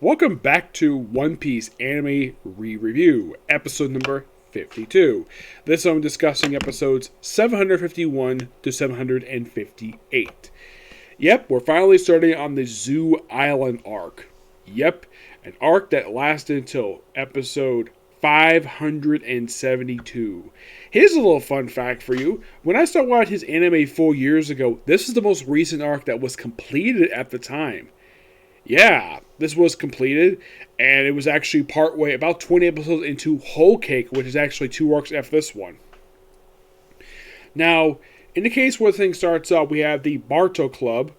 Welcome back to One Piece Anime Re-Review, episode number 52. This I'm discussing episodes 751 to 758. Yep, we're finally starting on the Zoo Island arc. Yep, an arc that lasted until episode 572. Here's a little fun fact for you. When I started watching his anime 4 years ago, this is the most recent arc that was completed at the time. Yeah, this was completed, and it was actually partway, about 20 episodes into Whole Cake, which is actually 2 arcs after this one. Now, in the case where things starts out, we have the Barto Club.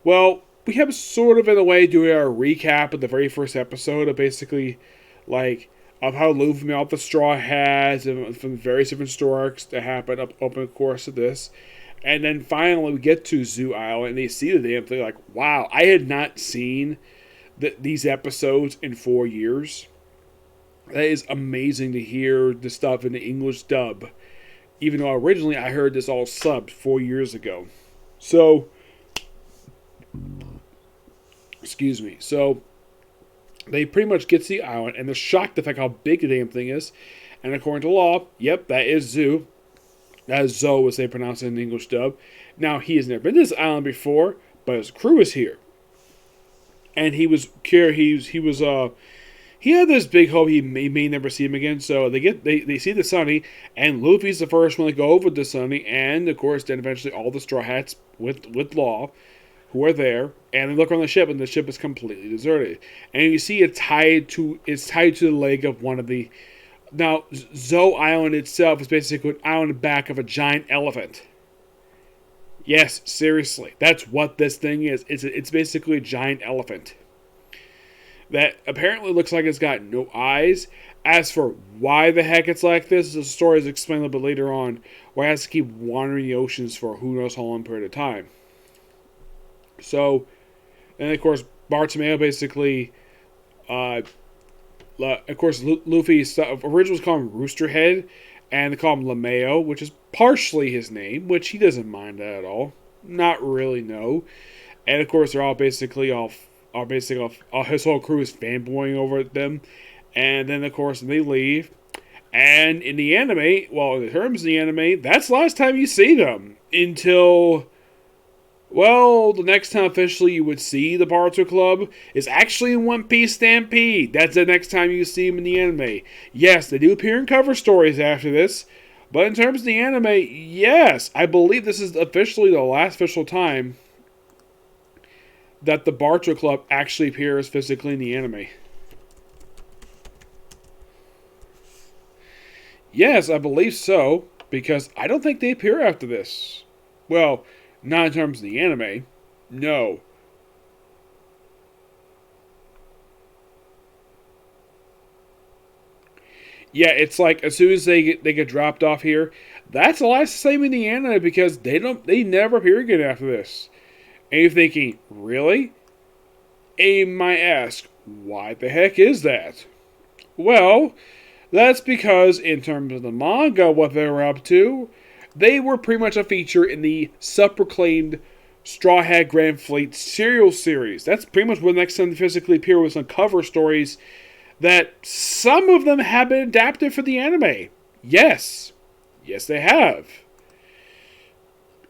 Well, we have sort of in a way doing our recap of the very first episode of basically, of how Luffy made all the Straw Hats and from various different story arcs that happened up over the course of this. And then finally we get to Zoo Island and they see the damn thing like, wow, I had not seen these episodes in 4 years. That is amazing to hear the stuff in the English dub. Even though originally I heard this all subbed 4 years ago. So, excuse me. So, they pretty much get to the island and they're shocked at how big the damn thing is. And according to law, yep, that is Zoo. That is Zoe, as they pronounce it in the English dub. Now, he has never been to this island before, but his crew is here. And he had this big hope he may never see him again. So they see the Sunny, and Luffy's the first one to go over to Sunny, and of course then eventually all the Straw Hats with Law, who are there, and they look on the ship, and the ship is completely deserted. And you see it's tied to the leg of one of the. Now, Zoe Island itself is basically an island on the back of a giant elephant. Yes, seriously. That's what this thing is. It's basically a giant elephant. That apparently looks like it's got no eyes. As for why the heck it's like this, the story is explained a little bit later on, where it has to keep wandering the oceans for who knows how long period of time. So, and of course, Bartomeu basically... of course, Luffy's originals was called him Roosterhead, and they call him Lameo, which is partially his name, which he doesn't mind that at all. Not really, no. And of course, they're all basically his whole crew is fanboying over them. And then, of course, they leave. And in the anime, well, in terms of the anime, that's the last time you see them until. Well, the next time officially you would see the Barto Club is actually in One Piece Stampede. That's the next time you see them in the anime. Yes, they do appear in cover stories after this, but in terms of the anime, yes, I believe this is officially the last official time that the Barto Club actually appears physically in the anime. Yes, I believe so, because I don't think they appear after this. Well, not in terms of the anime. No. Yeah, it's like as soon as they get dropped off here, that's the last same in the anime because they never appear again after this. And you're thinking, really? And you might ask, why the heck is that? Well, that's because in terms of the manga, what they were up to, they were pretty much a feature in the self-proclaimed Straw Hat Grand Fleet serial series. That's pretty much when the next time they physically appear with some cover stories that some of them have been adapted for the anime. Yes. Yes, they have.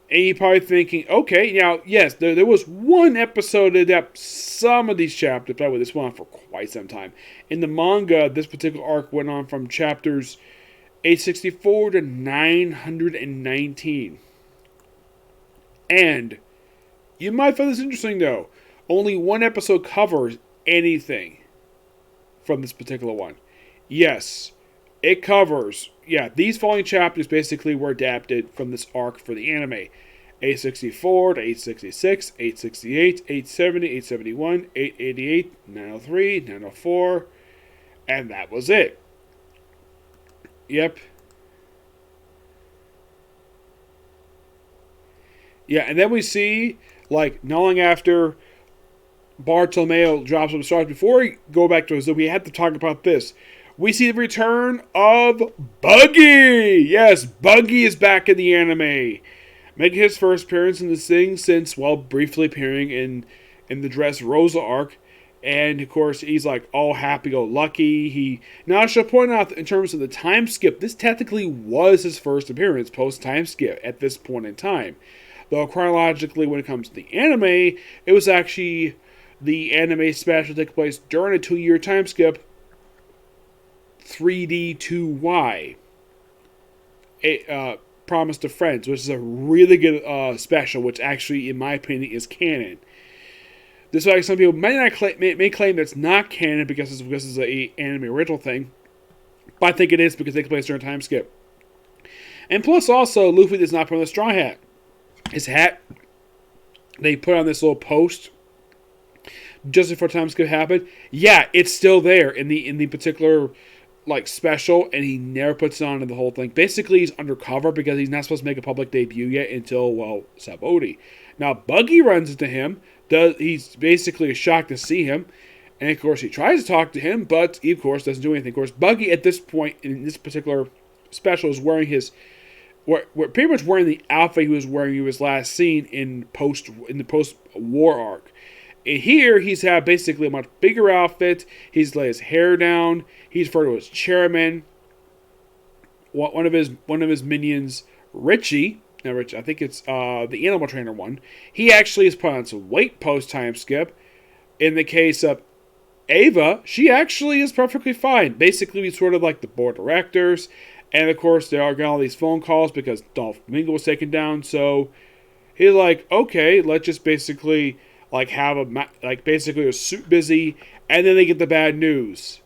And you're probably thinking, okay, now, yes, there was one episode that adapted some of these chapters, but this went on for quite some time. In the manga, this particular arc went on from chapters 864 to 919. And you might find this interesting though. Only one episode covers anything from this particular one. Yes, it covers. Yeah, these following chapters basically were adapted from this arc for the anime. 864 to 866, 868, 870, 871, 888, 903, 904, and that was it. Yep. Yeah, and then we see, not long after Bartolomeo drops up the stars, before we go back to it, we have to talk about this. We see the return of Buggy! Yes, Buggy is back in the anime. Making his first appearance in this thing since, briefly appearing in the Dressrosa arc. And of course, he's like all happy-go-lucky. Now I should point out, in terms of the time skip, this technically was his first appearance post time skip at this point in time. Though chronologically, when it comes to the anime, it was actually the anime special that took place during a 2-year time skip, 3D2Y. Promise to Friends, which is a really good special, which actually, in my opinion, is canon. This way, some people may claim that it's not canon because it's an anime original thing, but I think it is because they took place during a time skip. And plus, also, Luffy does not put on the straw hat. His hat, they put on this little post just before time skip happened. Yeah, it's still there in the particular special, and he never puts it on in the whole thing. Basically, he's undercover because he's not supposed to make a public debut yet until, Sabaody. Now, Buggy runs into him. He's basically shocked to see him. And, of course, he tries to talk to him, but he, of course, doesn't do anything. Of course, Buggy, at this point, in this particular special, is wearing pretty much wearing the outfit he was wearing he was last seen in the post-war arc. And here, he's had basically a much bigger outfit. He's let his hair down. He's referred to as chairman. One of his minions, Richie. Now, Richie, I think it's the animal trainer one. He actually has put on some weight post time skip. In the case of Ava, she actually is perfectly fine. Basically, he's sort of like the board of directors. And of course, they are getting all these phone calls because Doflamingo was taken down. So he's like, okay, let's just basically have basically a suit busy, and then they get the bad news.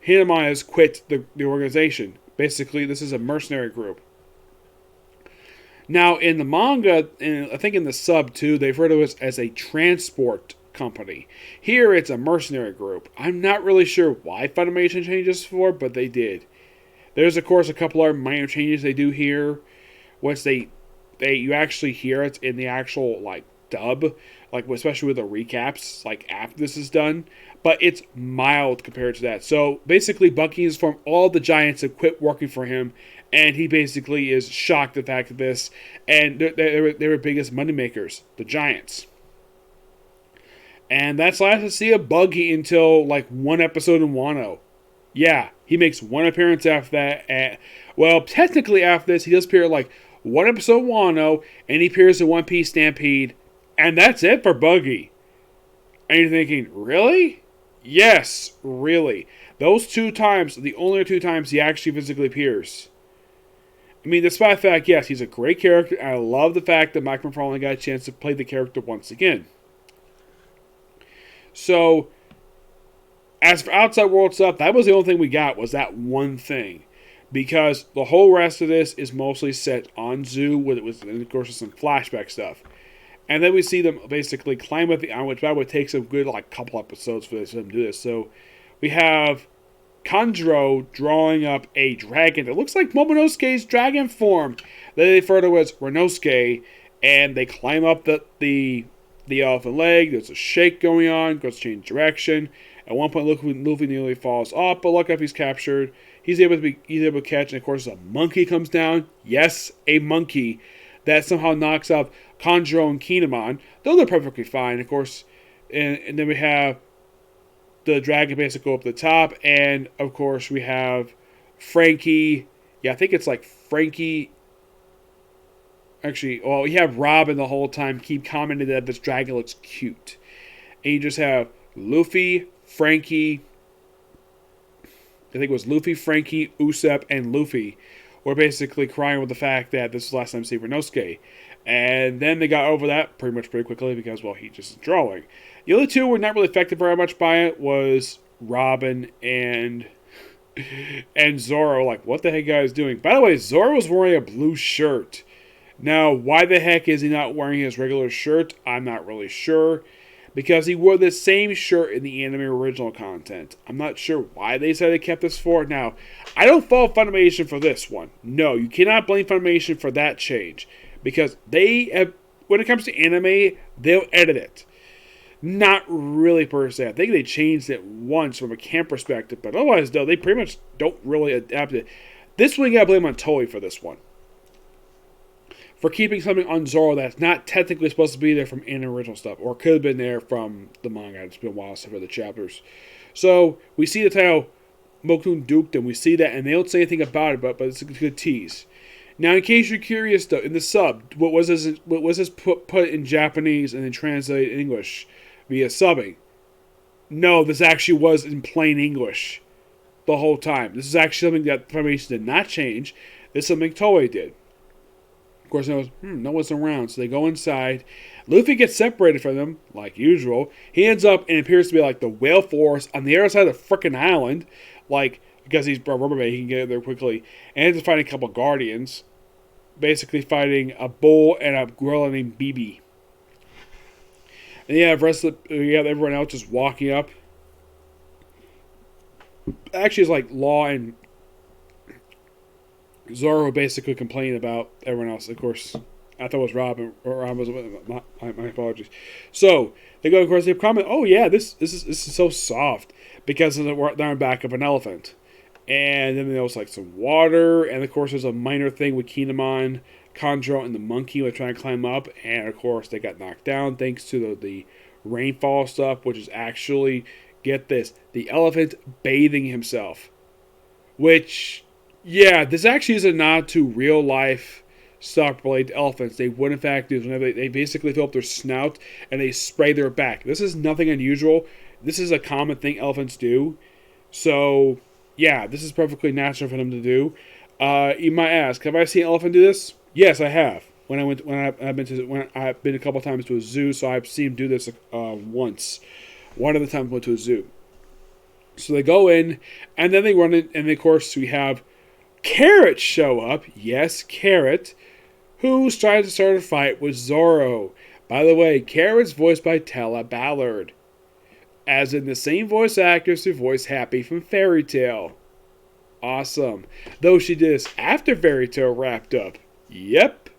Hinamai has quit the organization. Basically, this is a mercenary group. Now, in the manga, and I think in the sub too, they refer to it as a transport company. Here, it's a mercenary group. I'm not really sure why Funimation changed this for, but they did. There's, of course, a couple other minor changes they do here. Once you actually hear it in the actual dub, especially with the recaps, after this is done. But it's mild compared to that. So basically, Bucky is from all the giants have quit working for him, and he basically is shocked at the fact of this. And they were biggest moneymakers, the giants. And that's last to see a Buggy until one episode in Wano. Yeah, he makes one appearance after that. Technically after this, he does appear one episode in Wano, and he appears in One Piece Stampede. And that's it for Buggy. And you're thinking, really? Yes, really. Those 2 times, the only 2 times he actually physically appears. I mean, despite the fact, yes, he's a great character. And I love the fact that Mike McFarlane got a chance to play the character once again. So, as for Outside World stuff, that was the only thing we got, was that one thing. Because the whole rest of this is mostly set on Zoo, and of course, some flashback stuff. And then we see them basically climb up the island, which probably would take some good couple episodes for them to do this. So we have Kanjuro drawing up a dragon that looks like Momonosuke's dragon form. They refer to as Renosuke, and they climb up the elephant leg. There's a shake going on, goes to change direction. At one point, Luffy nearly falls off, but look up, he's captured. He's able to catch, and of course, a monkey comes down. Yes, a monkey that somehow knocks out Kanjuro and Kinemon. Though they're perfectly fine, of course. And then we have the dragon basically go up the top. And, of course, we have Frankie. Yeah, I think it's Frankie. Actually, you have Robin the whole time keep commenting that this dragon looks cute. And you just have Luffy, Frankie. I think it was Luffy, Frankie, Usopp, and Luffy were basically crying with the fact that this was the last time to see Renosuke. And then they got over that pretty quickly because, he just is drawing. The other 2 were not really affected very much by it was Robin and Zoro. What the heck are you guys doing? By the way, Zoro was wearing a blue shirt. Now, why the heck is he not wearing his regular shirt? I'm not really sure. Because he wore the same shirt in the anime original content. I'm not sure why they said they kept this for. Now, I don't fault Funimation for this one. No, you cannot blame Funimation for that change. Because when it comes to anime, they'll edit it. Not really per se. I think they changed it once from a camp perspective. But otherwise, though, they pretty much don't really adapt it. This one, you gotta blame on Toei for this one. for keeping something on Zoro that's not technically supposed to be there from any original stuff, or could have been there from the manga. It's been a while since I read the chapters. So we see the title Mokun Dukedom. We see that, and they don't say anything about it, but it's a good tease. Now, in case you're curious, though, in the sub, what was this put in Japanese and then translated in English via subbing? No, this actually was in plain English the whole time. This is actually something that Funimation did not change. This is something Toei did. Of course, no one's around, so they go inside. Luffy gets separated from them, like usual. He ends up and it appears to be like the whale forest on the other side of the frickin' island, like because he's a rubberman, he can get there quickly. And ends up fighting a couple guardians, basically fighting a bull and a gorilla named BB. And you have everyone else just walking up. Actually, it's like Law and Zoro basically complaining about everyone else. Of course, I thought it was Robin. Or Robin was my apologies. So they go. Of course, they comment. Oh yeah, this is so soft because they're on the back of an elephant. And then there was like some water, and of course there's a minor thing with Kinemon, Kanjuro, and the monkey were trying to climb up, and of course they got knocked down thanks to the rainfall stuff, which is actually, get this, the elephant bathing himself. Which, yeah, this actually is a nod to real life stuff related to elephants. They would in fact do whenever they basically fill up their snout and they spray their back. This is nothing unusual. This is a common thing elephants do. So yeah, this is perfectly natural for them to do. You might ask, have I seen an elephant do this? Yes, I have. I've been a couple times to a zoo, so I've seen him do this once. One of the times I went to a zoo. So they go in, and then they run in, and of course we have Carrot show up. Yes, Carrot, who's trying to start a fight with Zoro. By the way, Carrot's voiced by Tella Ballard, as in the same voice actress who voiced Happy from Fairy Tail. Awesome. Though she did this after Fairy Tail wrapped up. Yep.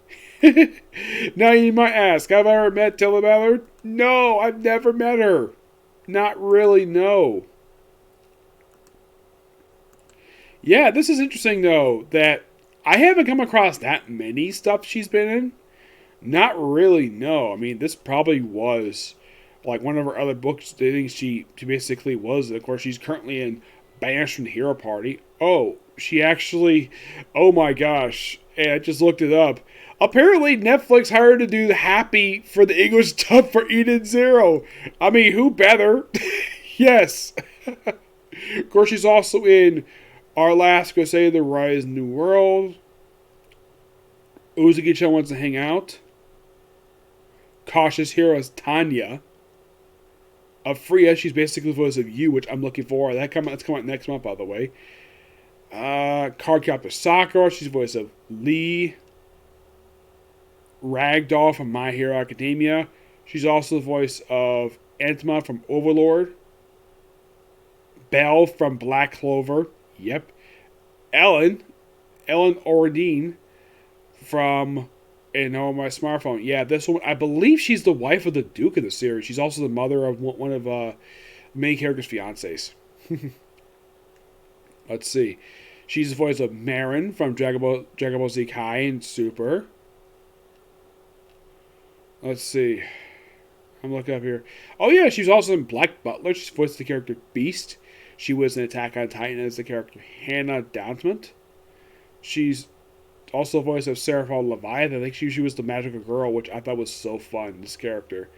Now you might ask, have I ever met Tella Ballard? No, I've never met her. Not really, no. Yeah, this is interesting though, that I haven't come across that many stuff she's been in. Not really, no. I mean, this probably was like one of her other books. I think she basically was. Of course, she's currently in Banished from the Hero Party. Oh, she actually, oh my gosh. And I just looked it up. Apparently, Netflix hired her to do Happy for the English dub for Eden Zero. I mean, who better? Yes. Of course, she's also in Our Last Crusade, The Rise of the New World. Uzuki-chan Wants to Hang Out. Cautious Heroes Tanya. Of Freya, she's basically the voice of You, which I'm looking for. That's coming out next month, by the way. Cardcaptor Sakura, she's the voice of Lee. Ragdoll from My Hero Academia. She's also the voice of Entma from Overlord. Belle from Black Clover. Yep. Ellen Ordine from my smartphone. Yeah, this one, I believe she's the wife of the Duke of the series. She's also the mother of one of the main character's fiancés. Let's see. She's the voice of Marin from Dragon Ball Z Kai and Super. Let's see. I'm looking up here. Oh yeah, she's also in Black Butler. She's voiced the character Beast. She was in Attack on Titan as the character Hannah Downsmont. She's also the voice of Seraphon Leviathan. I think she was the magical girl, which I thought was so fun, this character.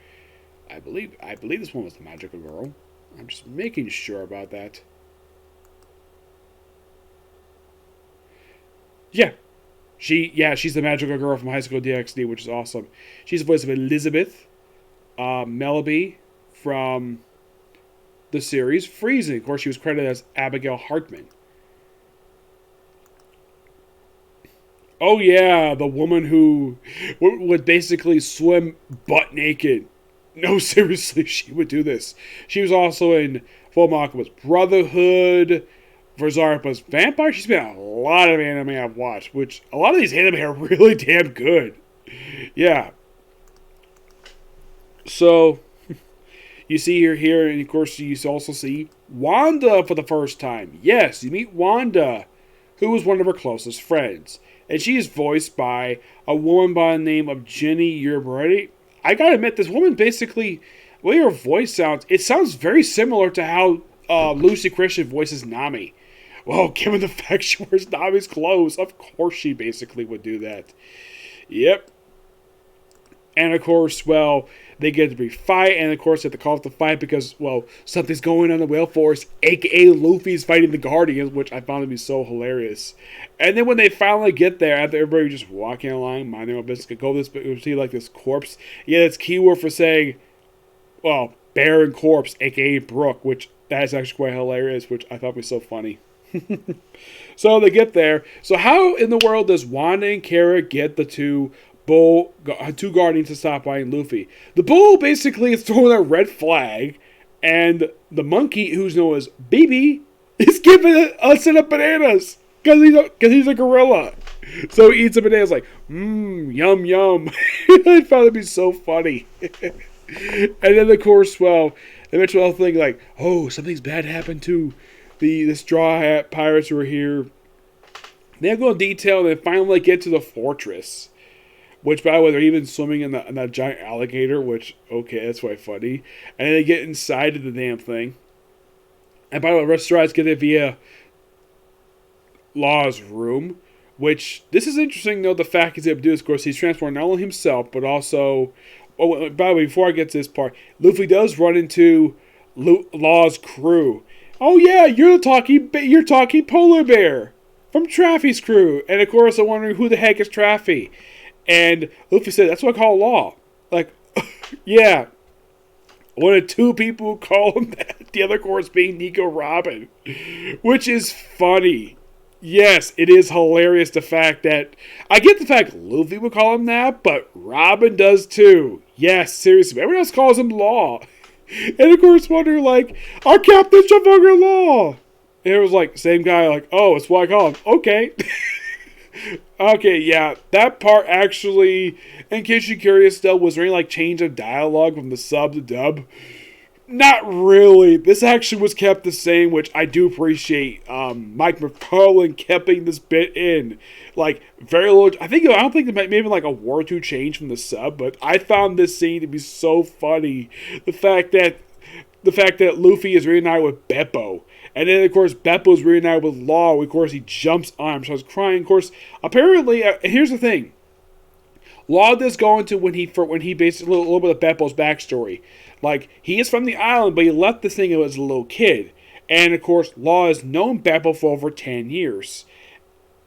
I believe this one was the magical girl. I'm just making sure about that. Yeah. She's the magical girl from High School DxD, which is awesome. She's the voice of Elizabeth Melleby from the series Freezing. Of course, she was credited as Abigail Hartman. Oh yeah, the woman who would basically swim butt naked. No, seriously, she would do this. She was also in Fullmetal Alchemist Brotherhood, Verzarpa's Vampire. She's been in a lot of anime I've watched, which a lot of these anime are really damn good. Yeah. So, you see her here, and of course you also see Wanda for the first time. Yes, you meet Wanda, who was one of her closest friends. and she is voiced by a woman by the name of Jenny Urberti. I gotta admit, this woman basically, the way her voice sounds, it sounds very similar to how Lucy Christian voices Nami. Well, given the fact she wears Nami's clothes, of course she basically would do that. Yep. And of course, well, they get to be fight, and of course they have to call off the fight because, well, something's going on in the Whale Force, aka Luffy's fighting the Guardians, which I found to be so hilarious. And then when they finally get there, after everybody just walking along, minding their business, go this, but we see like this corpse. Yeah, that's keyword for saying, well, bear and corpse, aka Brook, which that is actually quite hilarious, which I thought was so funny. So they get there. So how in the world does Wanda and Kara get the two Guardians to stop fighting Luffy? The bull basically is throwing a red flag, and the monkey, who's known as BB, is giving a set of bananas because he's a gorilla. So he eats the bananas like, yum yum. I found it to be so funny. And then of course, well, they mention the whole thing like, oh, something's bad happened to the Straw Hat pirates who are here. They go in detail and they finally get to the fortress. Which, by the way, they're even swimming in that giant alligator, which, okay, that's quite funny. And then they get inside of the damn thing. And by the way, restaurants get it via Law's room. Which, this is interesting, though, the fact he's able to do this. Of course, he's transformed not only himself, but also... Oh, by the way, before I get to this part, Luffy does run into Law's crew. Oh, yeah, you're talking polar bear from Traffy's crew. And, of course, I'm wondering who the heck is Traffy. And Luffy said, that's what I call Law. Like, yeah. One of two people who call him that. The other, of course, being Nico Robin. Which is funny. Yes, it is hilarious the fact that... I get the fact Luffy would call him that, but Robin does too. Yes, seriously. Everyone else calls him Law. And, of course, wondering, like, our Captain Trafalgar Law. And it was like, same guy, like, oh, it's what I call him. Okay. Okay, yeah, that part actually, in case you're curious still, was there any like change of dialogue from the sub to dub? Not really. This actually was kept the same, which I do appreciate. Mike McFarlane keeping this bit in. Like, very little, I don't think there maybe like a word or two change from the sub, but I found this scene to be so funny. The fact that Luffy is reunited with Beppo. And then, of course, Beppo's reunited with Law. Of course, he jumps on him. So I was crying. Of course, apparently, here's the thing. Law does go into when he basically, a little bit of Beppo's backstory. Like, he is from the island, but he left this thing as a little kid. And, of course, Law has known Beppo for over 10 years.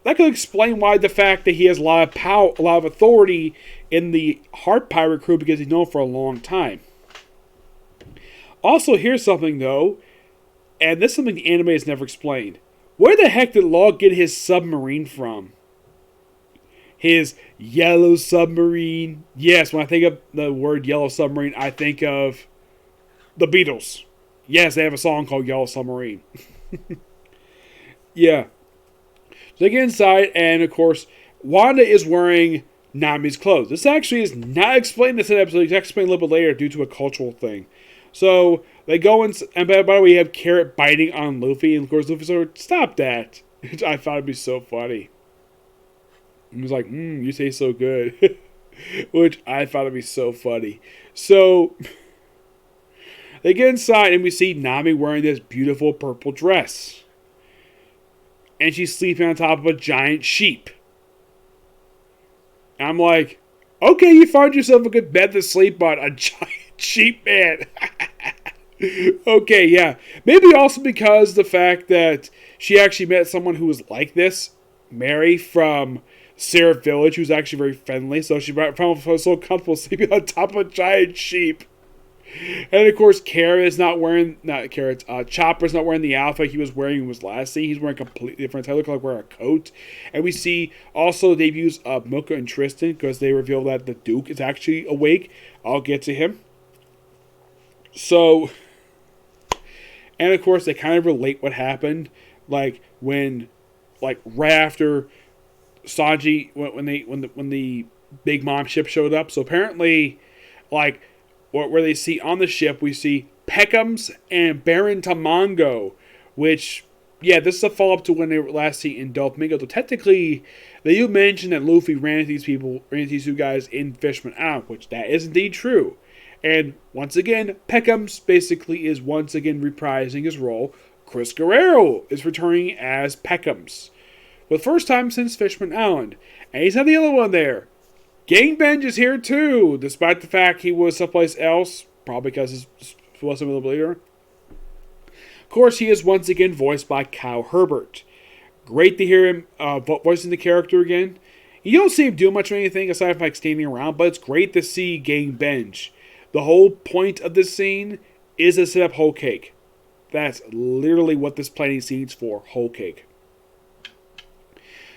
That could explain why the fact that he has a lot of power, a lot of authority in the Heart Pirate crew, because he's known for a long time. Also, here's something, though. And this is something the anime has never explained. Where the heck did Law get his submarine from? His yellow submarine. Yes, when I think of the word yellow submarine, I think of the Beatles. Yes, they have a song called Yellow Submarine. Yeah. So they get inside, and of course, Wanda is wearing Nami's clothes. This actually is not explained in this episode. It's explained a little bit later due to a cultural thing. So they go in, and by the way, we have Carrot biting on Luffy, and of course Luffy's like, stop that. Which I thought it'd be so funny. He was like, you say so good. Which I thought it'd be so funny. So they get inside, and we see Nami wearing this beautiful purple dress. And she's sleeping on top of a giant sheep. And I'm like, okay, you found yourself a good bed to sleep on, a giant sheep, man. Okay, yeah. Maybe also because the fact that she actually met someone who was like this, Mary from Seraph Village, who's actually very friendly, so she found so comfortable sleeping on top of a giant sheep. And of course, Chopper's not wearing the outfit he was wearing in his last scene. He's wearing a completely different. They look like wearing a coat. And we see also the debuts of Milka and Tristan, because they reveal that the Duke is actually awake. I'll get to him. So, and of course, they kind of relate what happened, like when, like right after Sanji, when the Big Mom ship showed up. So apparently, like where they see on the ship, we see Peckham's and Baron Tamango, which, yeah, this is a follow up to when they were last seen in Doflamingo. So technically, They do mention that Luffy ran into these two guys in Fishman Island, which that is indeed true. And once again, Peckham's basically is once again reprising his role. Chris Guerrero is returning as Peckham's for the first time since Fishman Island. And he's not the only one there. Gang Benj is here too, despite the fact he was someplace else, probably because he was a little bit later. Of course, he is once again voiced by Kyle Herbert. Great to hear him voicing the character again. You don't see him do much of anything aside from standing around, but it's great to see Gang Benj. The whole point of this scene is to set up Whole Cake. That's literally what this planning scene's for, Whole Cake.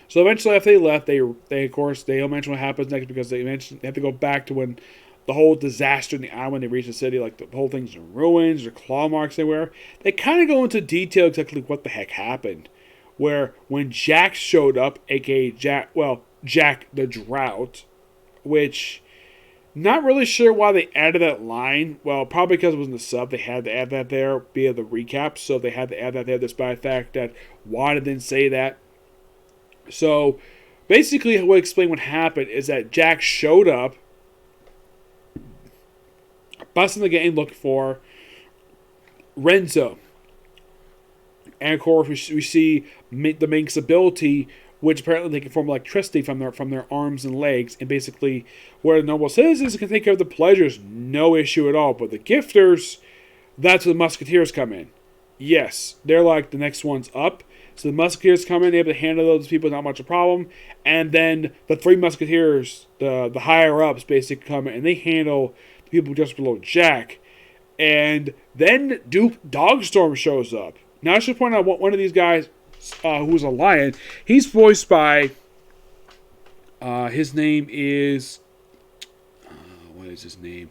So eventually, after they left, they of course they'll mention what happens next because they have to go back to when the whole disaster in the island when they reach the city, like the whole thing's in ruins, there's claw marks everywhere. They kind of go into detail exactly what the heck happened. Where when Jack showed up, aka Jack the Drought, which not really sure why they added that line. Well, probably because it was in the sub. They had to add that there via the recap, so they had to add that there despite the fact that Wada didn't say that. So, basically, what I explain what happened is that Jack showed up, busting the game looking for Renzo. And of course, we see the Mink's ability, which apparently they can form electricity from their arms and legs, and basically, where the normal citizens can take care of the pleasures, no issue at all. But the gifters, that's where the Musketeers come in. Yes, they're like the next ones up. So the Musketeers come in, able to handle those people, not much a problem. And then the three Musketeers, the higher ups, basically come in and they handle the people just below Jack. And then Duke Dogstorm shows up. Now I should point out one of these guys, who's a lion, he's voiced by, his name is, what is his name?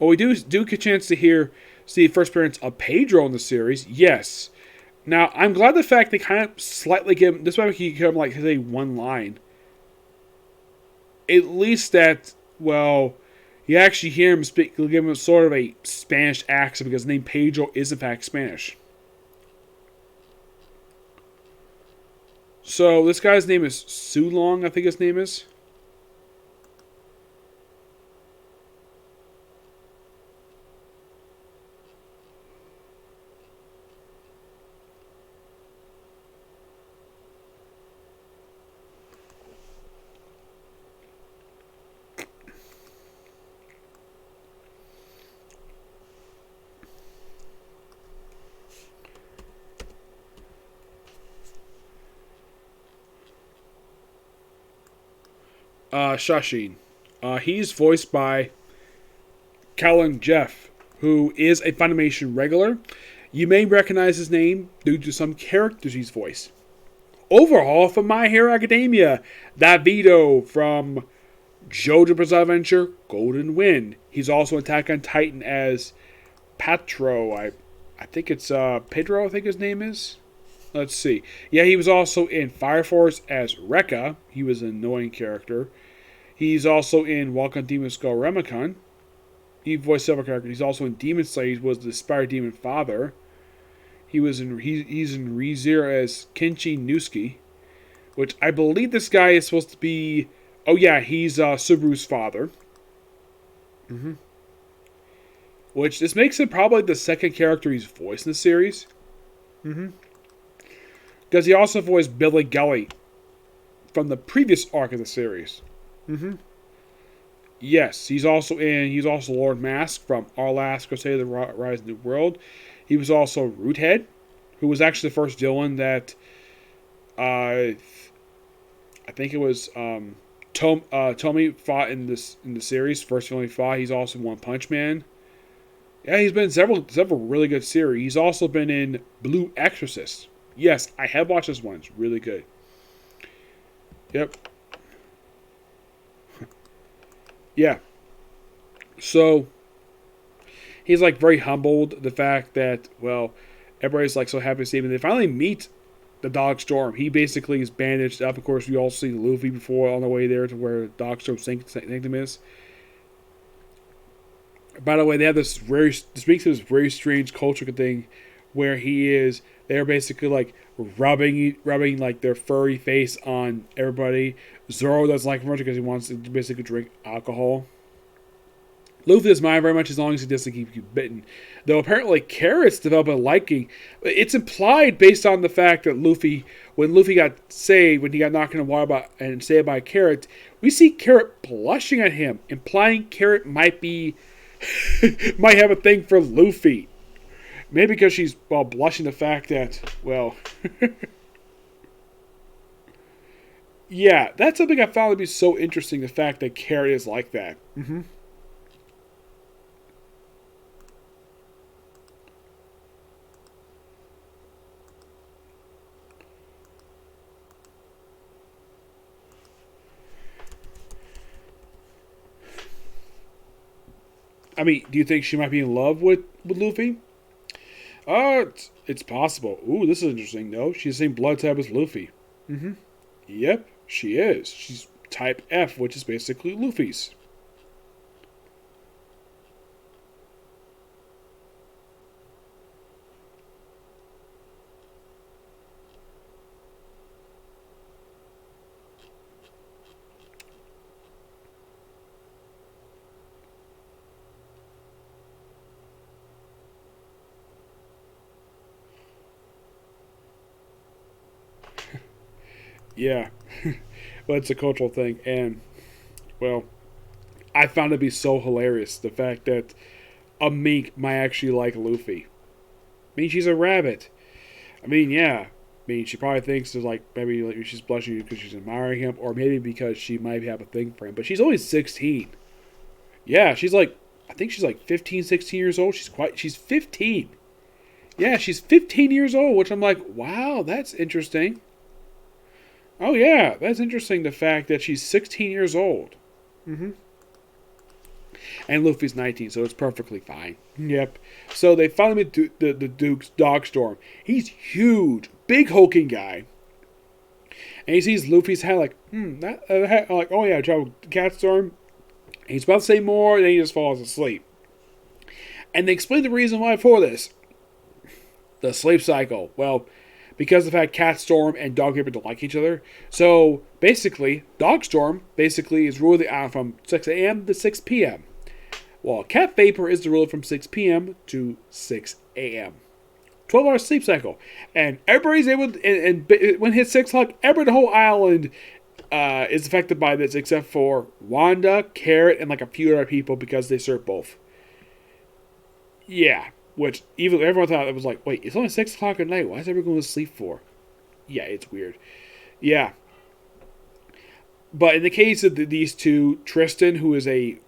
Well, we do get a chance to see the first appearance of Pedro in the series. Yes. Now, I'm glad the fact they kind of slightly give him, this might he give him say one line. At least that, well, you actually hear him speak, give him sort of a Spanish accent because his name Pedro is in fact Spanish. So, this guy's name is Sulong, I think his name is. Shashin. He's voiced by Callan Jeff, who is a Funimation regular. You may recognize his name due to some characters he's voiced. Overhaul from My Hero Academia, Davido from JoJo Bizarre Adventure, Golden Wind. He's also Attack on Titan as Patro. I think it's Pedro, I think his name is. Let's see. Yeah, he was also in Fire Force as Rekka. He was an annoying character. He's also in Welcome Demon Skull Remicon. He voiced several characters. He's also in Demon Slayer. He was the Spire Demon Father. He's in ReZero as Kenshi Nusuke, which I believe this guy is supposed to be. Oh yeah, he's Subaru's father. Which this makes him probably the second character he's voiced in the series. Because he also voiced Billy Gully from the previous arc of the series. Yes, he's also Lord Mask from Our Last Crusade of the Rise of the New World. He was also Roothead, who was actually the first villain that I think it was Tomy fought in the series. First villain he fought. He's also in One Punch Man. Yeah, he's been in several really good series. He's also been in Blue Exorcist. Yes, I have watched this one. It's really good. Yep. Yeah. So, he's very humbled the fact that, well, everybody's so happy to see him. And they finally meet the Dogstorm. He basically is bandaged up. Of course, we all see Luffy before on the way there to where Dogstorm's sanctum is. By the way, they have this speaks to this very strange culture thing where they're basically like rubbing like their furry face on everybody. Zoro doesn't like him much because he wants to basically drink alcohol. Luffy doesn't mind very much as long as he doesn't keep you bitten. Though apparently Carrot's developed a liking. It's implied based on the fact that when Luffy got saved, when he got knocked in the water and saved by Carrot, we see Carrot blushing at him, implying Carrot might might have a thing for Luffy. Maybe because she's blushing the fact that, yeah, that's something I found to be so interesting, the fact that Carrot is like that. Mm-hmm. I mean, do you think she might be in love with Luffy? It's possible. Ooh, this is interesting. No, she's the same blood type as Luffy. Mm-hmm. Yep, she is. She's type F, which is basically Luffy's. Yeah. Well, it's a cultural thing. And, well, I found it to be so hilarious, the fact that a mink might actually like Luffy. I mean, she's a rabbit. I mean, yeah. I mean, she probably thinks there's like maybe she's blushing because she's admiring him, or maybe because she might have a thing for him. But she's only 16. Yeah, she's like, I think she's like 15, 16 years old. She's 15. Yeah, she's 15 years old, which I'm like, wow, that's interesting. Oh yeah, that's interesting. The fact that she's 16 years old. Mm-hmm. And Luffy's 19, so it's perfectly fine. Yep. So they finally meet the Duke's Dogstorm. He's huge, big hulking guy. And he sees Luffy's hat like, like, oh yeah, Catstorm. And he's about to say more, then he just falls asleep. And they explain the reason why for this. The sleep cycle. Well, because of the fact Catstorm and Dog Vapor don't like each other. So basically, Dogstorm basically is ruling the island from 6 a.m. to 6 p.m. While Cat Vapor is the ruler from 6 p.m. to 6 a.m. 12-hour sleep cycle. And everybody's able to, and when it hits 6 o'clock, the whole island is affected by this except for Wanda, Carrot, and like a few other people because they serve both. Yeah. Which even everyone thought it was like, wait, it's only 6 o'clock at night. Why is everyone going to sleep for? Yeah, it's weird. Yeah. But in the case of these two, Tristan, who is a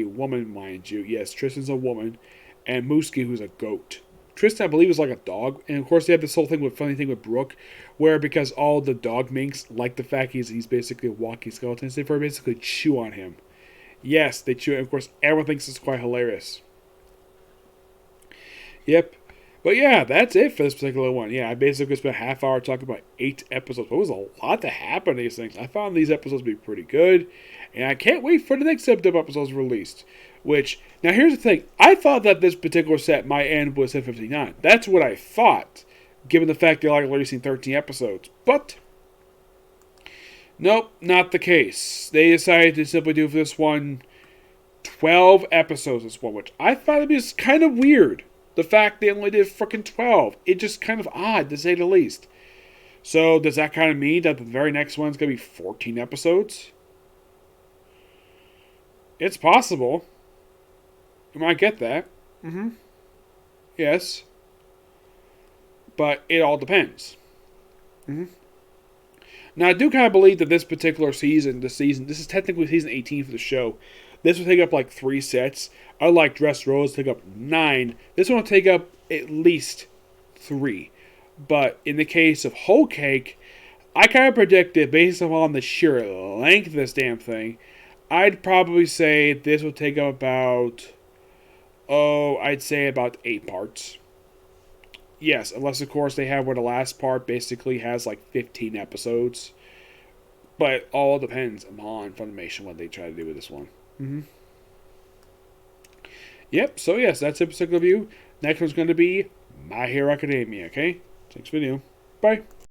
woman, mind you, yes, Tristan's a woman, and Mooski, who's a goat. Tristan, I believe, is like a dog, and of course they have this whole funny thing with Brook, where because all the dog minks like the fact he's basically a walking skeleton, they basically chew on him. Yes, they chew, and of course everyone thinks it's quite hilarious. Yep. But yeah, that's it for this particular one. Yeah, I basically spent a half hour talking about 8 episodes. It was a lot to happen in these things. I found these episodes to be pretty good. And I can't wait for the next set of episodes released. Which, now here's the thing. I thought that this particular set might end with set 59. That's what I thought. Given the fact they're like releasing 13 episodes. But, nope, not the case. They decided to simply do for this one 12 episodes. This one, which I thought it was kind of weird. The fact they only did freaking 12. It's just kind of odd, to say the least. So, does that kind of mean that the very next one's going to be 14 episodes? It's possible. You might get that. Mm-hmm. Yes. But it all depends. Mm-hmm. Now, I do kind of believe that this particular season, this is technically season 18 for the show. This will take up like 3 sets. Unlike Dressrosa, take up 9. This one will take up at least 3. But in the case of Whole Cake, I kind of predicted, based upon the sheer length of this damn thing, I'd probably say this will take up about, I'd say about 8 parts. Yes, unless of course they have where the last part basically has like 15 episodes. But it all depends upon Funimation what they try to do with this one. Mm-hmm. Yep, so yes, that's episode review. Next one's going to be My Hero Academia, okay? Thanks for the video. Bye.